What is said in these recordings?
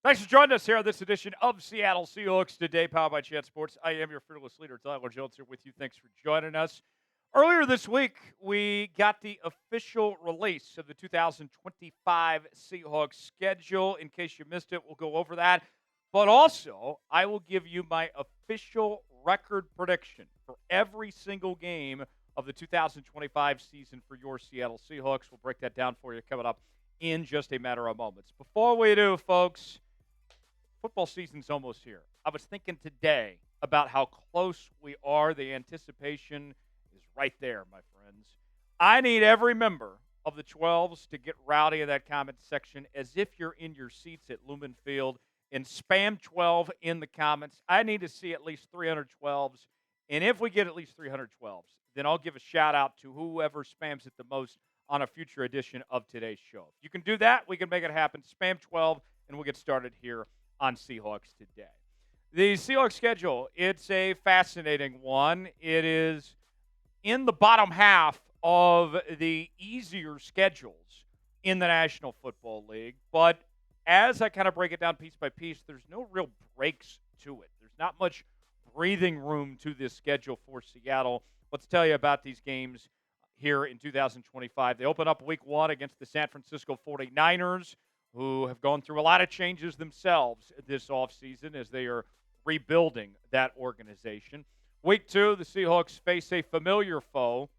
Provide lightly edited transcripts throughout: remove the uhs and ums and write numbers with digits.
Thanks for joining us here on this edition of Seattle Seahawks Today, powered by Chat Sports. I am your fearless leader, Tyler Jones, here with you. Thanks for joining us. Earlier this week, we got the official release of the 2025 Seahawks schedule. In case you missed it, we'll go over that. But also, I will give you my official record prediction for every single game of the 2025 season for your Seattle Seahawks. We'll break that down for you coming up in just a matter of moments. Before we do, folks, football season's almost here. I was thinking today about how close we are. The anticipation is right there, my friends. I need every member of the 12s to get rowdy in that comment section as if you're in your seats at Lumen Field and spam 12 in the comments. I need to see at least 312s. And if we get at least 312s, then I'll give a shout out to whoever spams it the most on a future edition of today's show. If you can do that, we can make it happen. Spam 12, and we'll get started here on Seahawks Today. The Seahawks schedule, it's a fascinating one. It is in the bottom half of the easier schedules in the National Football League. But as I kind of break it down piece by piece, there's no real breaks to it. There's not much breathing room to this schedule for Seattle. Let's tell you about these games here in 2025. They open up week 1 against the San Francisco 49ers, who have gone through a lot of changes themselves this offseason as they are rebuilding that organization. Week 2, the Seahawks face a familiar foe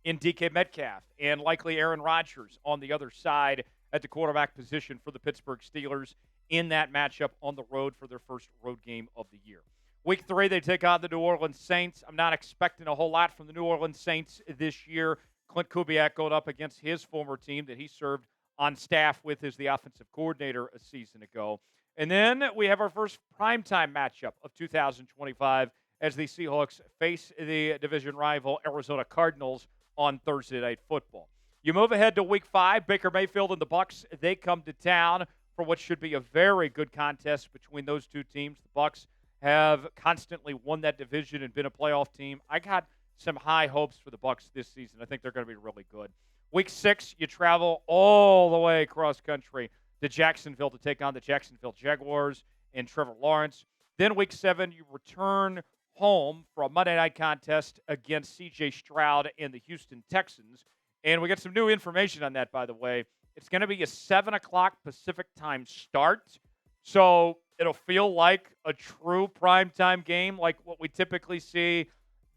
in DK Metcalf and likely Aaron Rodgers on the other side at the quarterback position for the Pittsburgh Steelers in that matchup on the road for their first road game of the year. Week 3, they take on the New Orleans Saints. I'm not expecting a whole lot from the New Orleans Saints this year. Clint Kubiak going up against his former team that he served on staff with as the offensive coordinator a season ago. And then we have our first primetime matchup of 2025 as the Seahawks face the division rival Arizona Cardinals on Thursday Night Football. You move ahead to Week 5, Baker Mayfield and the Bucs, they come to town for what should be a very good contest between those two teams. The Bucs have constantly won that division and been a playoff team. I got some high hopes for the Bucs this season. I think they're going to be really good. Week 6, you travel all the way across country to Jacksonville to take on the Jacksonville Jaguars and Trevor Lawrence. Then Week 7, you return home for a Monday night contest against C.J. Stroud and the Houston Texans. And we got some new information on that, by the way. It's going to be a 7 o'clock Pacific time start. So it'll feel like a true primetime game like what we typically see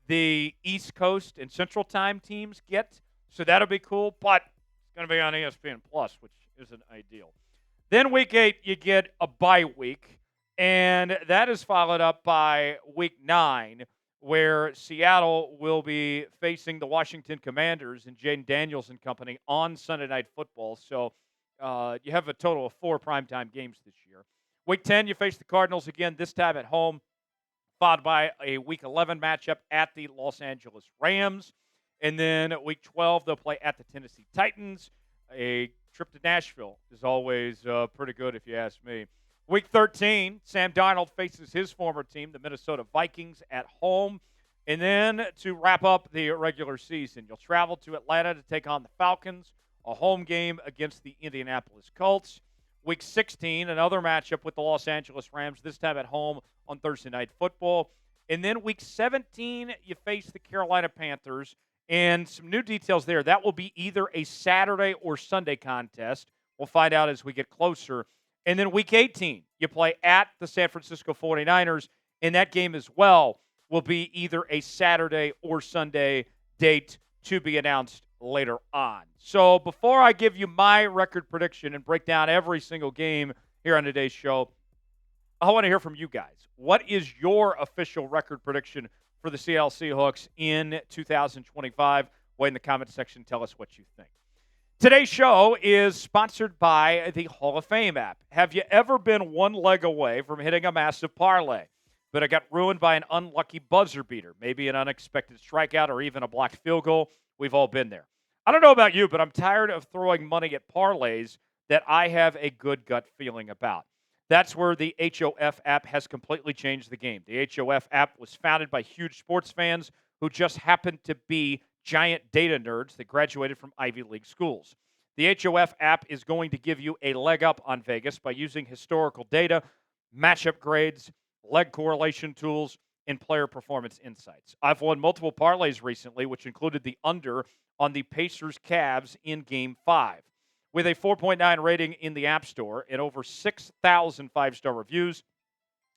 the East Coast and Central Time teams get. So that'll be cool, but it's going to be on ESPN Plus, which isn't ideal. Then Week 8, you get a bye week, and that is followed up by Week 9, where Seattle will be facing the Washington Commanders and Jaden Daniels and company on Sunday Night Football. So you have a total of 4 primetime games this year. Week 10, you face the Cardinals again, this time at home, followed by a Week 11 matchup at the Los Angeles Rams. And then Week 12, they'll play at the Tennessee Titans. A trip to Nashville is always pretty good if you ask me. Week 13, Sam Darnold faces his former team, the Minnesota Vikings, at home. And then to wrap up the regular season, you'll travel to Atlanta to take on the Falcons, a home game against the Indianapolis Colts. Week 16, another matchup with the Los Angeles Rams, this time at home on Thursday Night Football. And then Week 17, you face the Carolina Panthers. And some new details there. That will be either a Saturday or Sunday contest. We'll find out as we get closer. And then Week 18, you play at the San Francisco 49ers. And that game as well will be either a Saturday or Sunday date to be announced later on. So before I give you my record prediction and break down every single game here on today's show, I want to hear from you guys. What is your official record prediction for the Seattle Seahawks in 2025? Wait in the comment section. Tell us what you think. Today's show is sponsored by the Hall of Fame app. Have you ever been one leg away from hitting a massive parlay, but it got ruined by an unlucky buzzer beater, maybe an unexpected strikeout or even a blocked field goal? We've all been there. I don't know about you, but I'm tired of throwing money at parlays that I have a good gut feeling about. That's where the HOF app has completely changed the game. The HOF app was founded by huge sports fans who just happened to be giant data nerds that graduated from Ivy League schools. The HOF app is going to give you a leg up on Vegas by using historical data, matchup grades, leg correlation tools, and player performance insights. I've won multiple parlays recently, which included the under on the Pacers-Cavs in Game 5. With a 4.9 rating in the App Store and over 6,000 five-star reviews,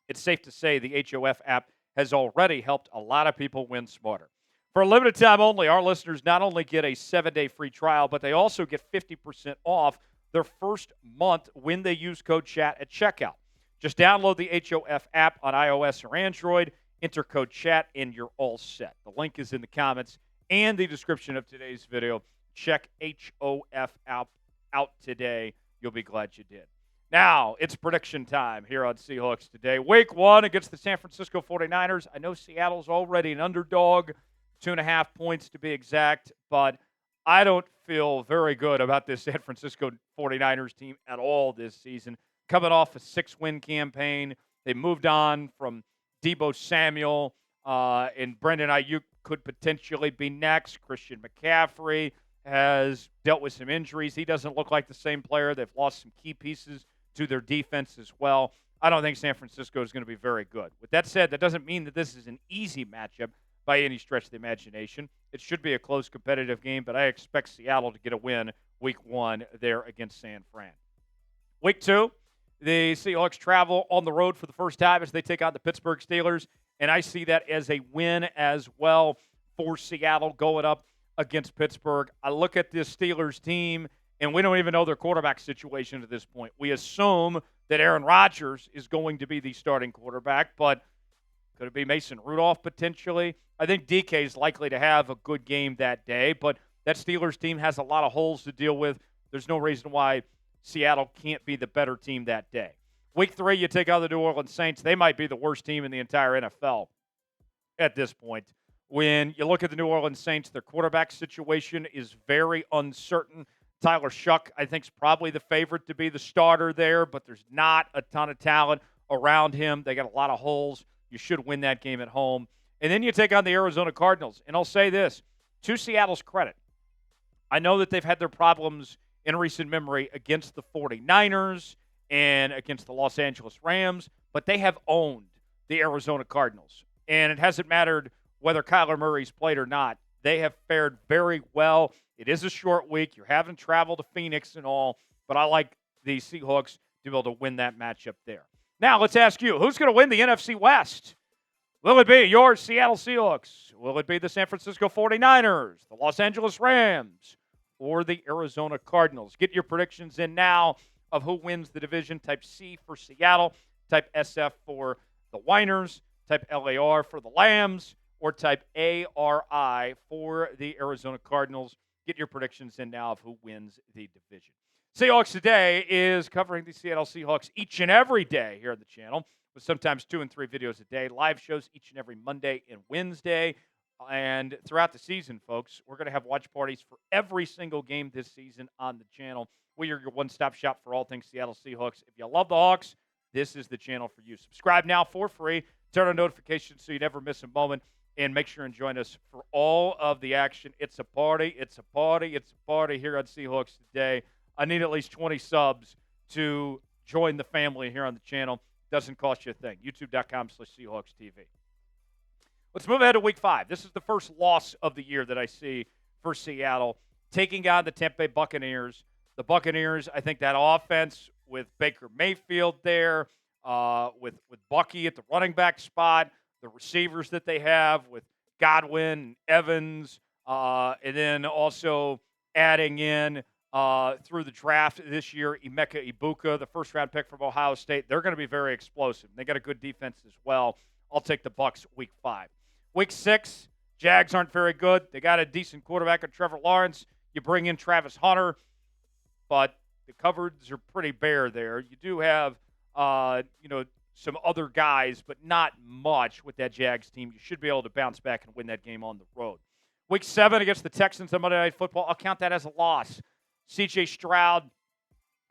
it's safe to say the HOF app has already helped a lot of people win smarter. For a limited time only, our listeners not only get a 7-day free trial, but they also get 50% off their first month when they use code CHAT at checkout. Just download the HOF app on iOS or Android, enter code CHAT, and you're all set. The link is in the comments and the description of today's video. Check HOF out today. You'll be glad you did. Now, it's prediction time here on Seahawks Today. Week 1 against the San Francisco 49ers. I know Seattle's already an underdog, 2.5 points to be exact, but I don't feel very good about this San Francisco 49ers team at all this season. Coming off a 6-win campaign, they moved on from Deebo Samuel, and Brandon Ayuk could potentially be next. Christian McCaffrey has dealt with some injuries. He doesn't look like the same player. They've lost some key pieces to their defense as well. I don't think San Francisco is going to be very good. With that said, that doesn't mean that this is an easy matchup by any stretch of the imagination. It should be a close, competitive game, but I expect Seattle to get a win Week 1 there against San Fran. Week 2, the Seahawks travel on the road for the first time as they take on the Pittsburgh Steelers, and I see that as a win as well for Seattle going up against Pittsburgh. I look at this Steelers team, and we don't even know their quarterback situation at this point. We assume that Aaron Rodgers is going to be the starting quarterback, but could it be Mason Rudolph potentially? I think DK is likely to have a good game that day, but that Steelers team has a lot of holes to deal with. There's no reason why Seattle can't be the better team that day. Week 3, you take out the New Orleans Saints. They might be the worst team in the entire NFL at this point. When you look at the New Orleans Saints, their quarterback situation is very uncertain. Tyler Shuck, I think, is probably the favorite to be the starter there, but there's not a ton of talent around him. They got a lot of holes. You should win that game at home. And then you take on the Arizona Cardinals. And I'll say this, to Seattle's credit, I know that they've had their problems in recent memory against the 49ers and against the Los Angeles Rams, but they have owned the Arizona Cardinals. And it hasn't mattered whether Kyler Murray's played or not. They have fared very well. It is a short week. You're having to travel to Phoenix and all, but I like the Seahawks to be able to win that matchup there. Now, let's ask you, who's going to win the NFC West? Will it be your Seattle Seahawks? Will it be the San Francisco 49ers, the Los Angeles Rams, or the Arizona Cardinals? Get your predictions in now of who wins the division. Type C for Seattle, type SF for the Winers, type LAR for the Lambs, or type ARI for the Arizona Cardinals. Get your predictions in now of who wins the division. Seahawks Today is covering the Seattle Seahawks each and every day here on the channel, with sometimes 2 and 3 videos a day. Live shows each and every Monday and Wednesday. And throughout the season, folks, we're going to have watch parties for every single game this season on the channel. We are your one-stop shop for all things Seattle Seahawks. If you love the Hawks, this is the channel for you. Subscribe now for free. Turn on notifications so you never miss a moment. And make sure and join us for all of the action. It's a party. It's a party. It's a party here on Seahawks Today. I need at least 20 subs to join the family here on the channel. Doesn't cost you a thing. YouTube.com/Seahawks TV. Let's move ahead to Week 5. This is the first loss of the year that I see for Seattle, taking on the Tampa Bay Buccaneers. The Buccaneers, I think that offense with Baker Mayfield there, with Bucky at the running back spot, the receivers that they have with Godwin, Evans, and then also adding in through the draft this year, Emeka Ibuka, the first-round pick from Ohio State. They're going to be very explosive. They got a good defense as well. I'll take the Bucs Week 5. Week 6, Jags aren't very good. They got a decent quarterback in Trevor Lawrence. You bring in Travis Hunter, but the cupboards are pretty bare there. You do have, some other guys, but not much with that Jags team. You should be able to bounce back and win that game on the road. Week 7 against the Texans on Monday Night Football, I'll count that as a loss. C.J. Stroud,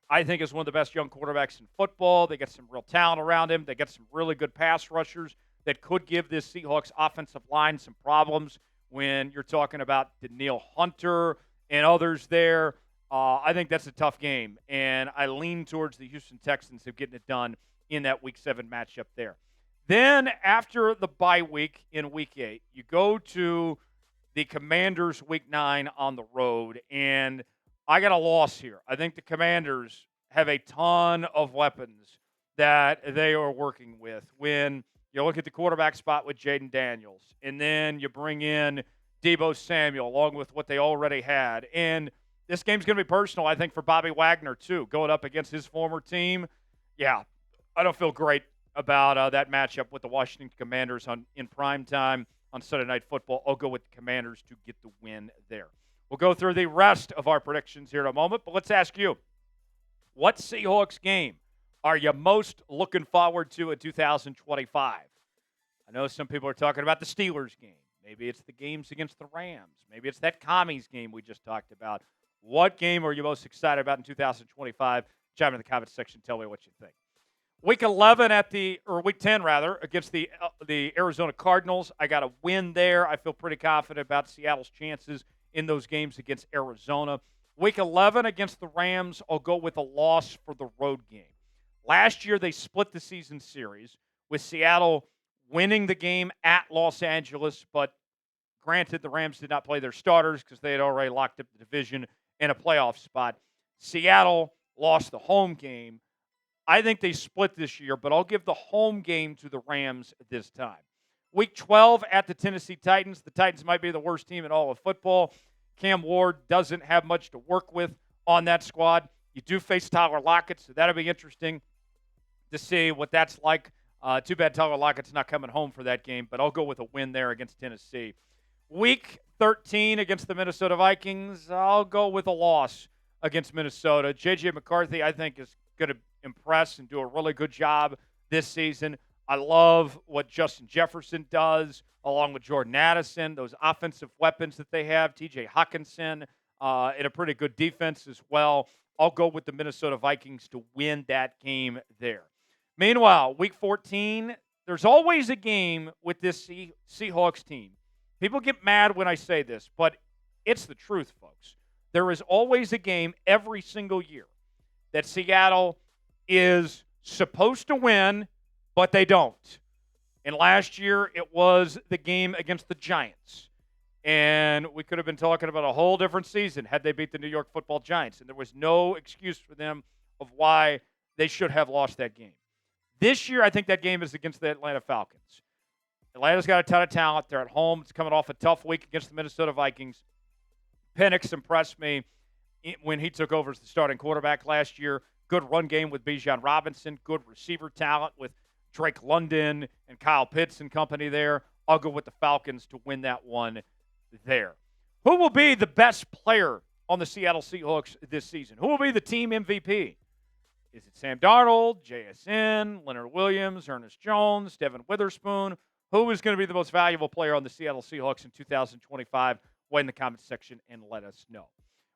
I think, is one of the best young quarterbacks in football. They got some real talent around him. They got some really good pass rushers that could give this Seahawks offensive line some problems when you're talking about Danielle Hunter and others there. I think that's a tough game, and I lean towards the Houston Texans of getting it done in that Week 7 matchup there. Then after the bye week in Week 8, you go to the Commanders Week 9 on the road, and I got a loss here. I think the Commanders have a ton of weapons that they are working with. When you look at the quarterback spot with Jaden Daniels, and then you bring in Deebo Samuel along with what they already had, and this game's going to be personal, I think, for Bobby Wagner, too, going up against his former team. Yeah, I don't feel great about that matchup with the Washington Commanders in prime time on Sunday Night Football. I'll go with the Commanders to get the win there. We'll go through the rest of our predictions here in a moment, but let's ask you, what Seahawks game are you most looking forward to in 2025? I know some people are talking about the Steelers game. Maybe it's the games against the Rams. Maybe it's that Commies game we just talked about. What game are you most excited about in 2025? Chime in the comments section. Tell me what you think. Week 11 Week 10 rather, against the Arizona Cardinals. I got a win there. I feel pretty confident about Seattle's chances in those games against Arizona. Week 11 against the Rams, I'll go with a loss for the road game. Last year they split the season series with Seattle winning the game at Los Angeles, but granted the Rams did not play their starters because they had already locked up the division in a playoff spot. Seattle lost the home game. I think they split this year, but I'll give the home game to the Rams this time. Week 12 at the Tennessee Titans. The Titans might be the worst team in all of football. Cam Ward doesn't have much to work with on that squad. You do face Tyler Lockett, so that'll be interesting to see what that's like. Too bad Tyler Lockett's not coming home for that game, but I'll go with a win there against Tennessee. Week 13 against the Minnesota Vikings, I'll go with a loss against Minnesota. J.J. McCarthy, I think, is going to impress and do a really good job this season. I love what Justin Jefferson does, along with Jordan Addison, those offensive weapons that they have, T.J. Hawkinson, and a pretty good defense as well. I'll go with the Minnesota Vikings to win that game there. Meanwhile, Week 14, there's always a game with this Seahawks team. People get mad when I say this, but it's the truth, folks. There is always a game every single year that Seattle is supposed to win, but they don't. And last year, it was the game against the Giants. And we could have been talking about a whole different season had they beat the New York Football Giants. And there was no excuse for them of why they should have lost that game. This year, I think that game is against the Atlanta Falcons. Atlanta's got a ton of talent. They're at home. It's coming off a tough week against the Minnesota Vikings. Penix impressed me when he took over as the starting quarterback last year. Good run game with Bijan Robinson. Good receiver talent with Drake London and Kyle Pitts and company there. I'll go with the Falcons to win that one there. Who will be the best player on the Seattle Seahawks this season? Who will be the team MVP? Is it Sam Darnold, JSN, Leonard Williams, Ernest Jones, Devin Witherspoon? Who is going to be the most valuable player on the Seattle Seahawks in 2025? Weigh in the comments section and let us know.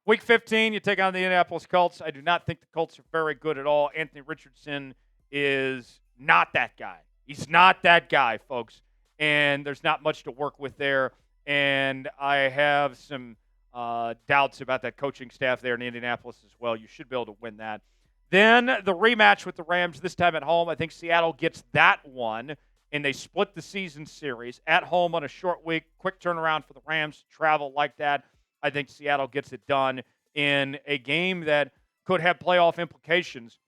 Week 15, you take on the Indianapolis Colts. I do not think the Colts are very good at all. Anthony Richardson is not that guy. He's not that guy, folks. And there's not much to work with there. And I have some doubts about that coaching staff there in Indianapolis as well. You should be able to win that. Then the rematch with the Rams, this time at home. I think Seattle gets that one, and they split the season series at home on a short week. Quick turnaround for the Rams to travel like that. I think Seattle gets it done in a game that could have playoff implications.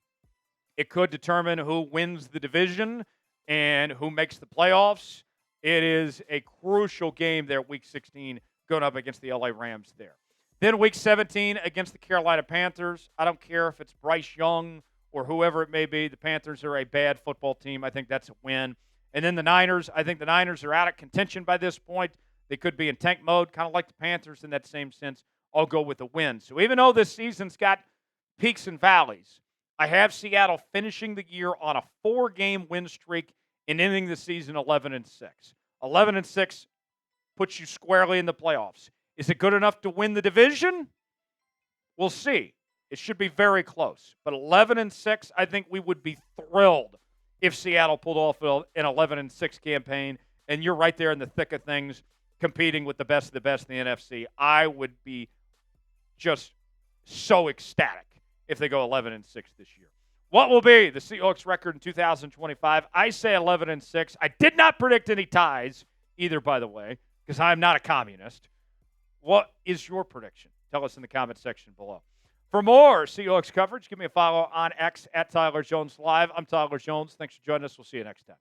It could determine who wins the division and who makes the playoffs. It is a crucial game there, Week 16, going up against the LA Rams there. Then Week 17 against the Carolina Panthers. I don't care if it's Bryce Young or whoever it may be. The Panthers are a bad football team. I think that's a win. And then the Niners. I think the Niners are out of contention by this point. They could be in tank mode, kind of like the Panthers in that same sense. I'll go with a win. So even though this season's got peaks and valleys, I have Seattle finishing the year on a 4-game win streak and ending the season 11-6. 11-6 puts you squarely in the playoffs. Is it good enough to win the division? We'll see. It should be very close. But 11-6, I think we would be thrilled if Seattle pulled off an 11-6 campaign, and you're right there in the thick of things, competing with the best of the best in the NFC. I would be just so ecstatic if they go 11-6 this year. What will be the Seahawks record in 2025? I say 11-6. I did not predict any ties either, by the way, because I'm not a communist. What is your prediction? Tell us in the comment section below. For more Seahawks coverage, give me a follow on X at Tyler Jones Live. I'm Tyler Jones. Thanks for joining us. We'll see you next time.